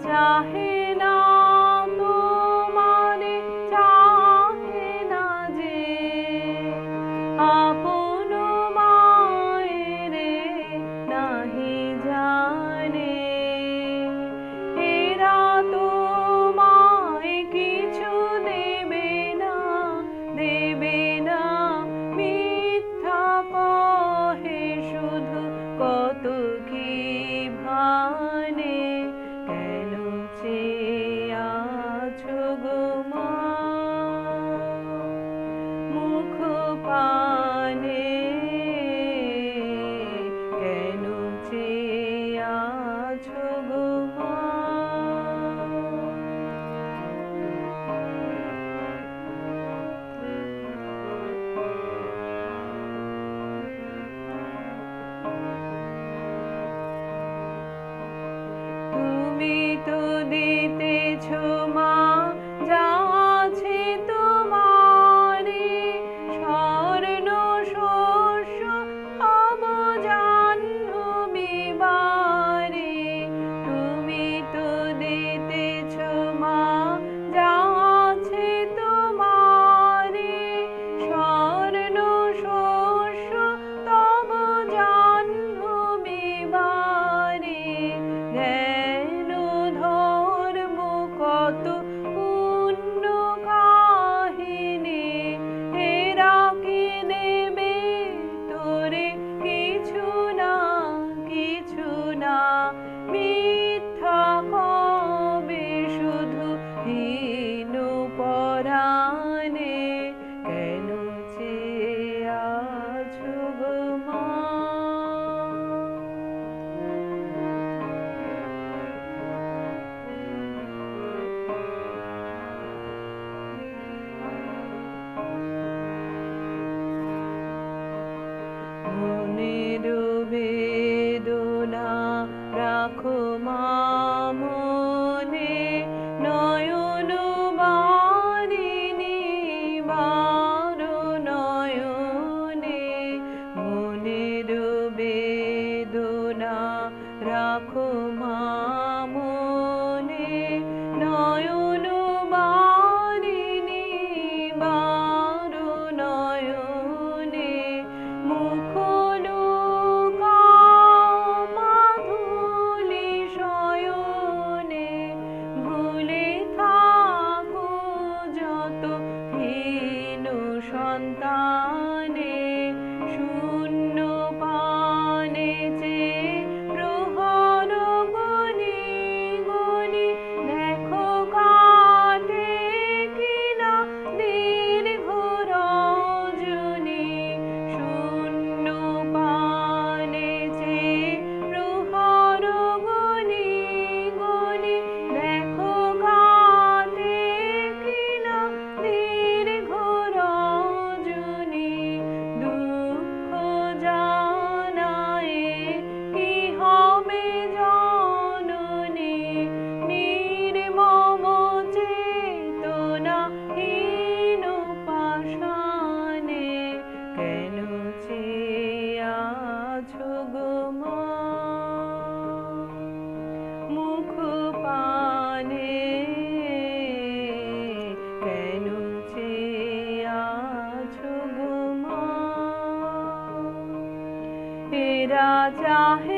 চাহে না তোমারে, চাহে না যে আপন মায়েরে নাহি জানে। এরা তোমায় কিছু দেবে না, দেবে না, মিথ্যা কহে শুধু কত কি ভানে। কেন চেয়ে আছো গো মা মুখ পানে, কেন চেয়ে আছো গো মা। তুমি তো দিতেছ মা যা আছে তোমারে, স্বর্ণ শস্য সব জাহ্নবী বারে। তুমি তো দিতেছ মা যা আছে তোমারে, স্বর্ণ শস্য তব জাহ্নবী বারে। জ্ঞান ধর্ম কত পুণ্য কাহিনী, এরা কি দেবে তোরে কিছু না, কিছু না, মিথ্যা কবে শুধু হীন পরাণে। কেন চেয়ে আছো গো মা মনের বেদনা রাখো মা মনে, নয়ন বারিণী বারো নয়নে। মনের বেদনা রাখো মা মনে, নয়ন বারিণী বারো নয়নে। মুখ মাধুলি শয়নে, ভুলে থাকো যত হীন সন্তানে। শূন্য পানে চেয়ে প্রহর গনি গনি, দেখো কাটে কিনা দীর্ঘ রজনী। শূন্য পানে চেয়ে প্রহর গনি গনি, দেখো কাটে কিনা দীর্ঘ রজনী। দুঃখ জানায়ে কি হবে জননী, নির্মম চেতনা হীন পাষাণে। কেন চেয়ে আছো গো মা মুখ পানে, কেন চেয়ে আছো গো মা। এরা চাহে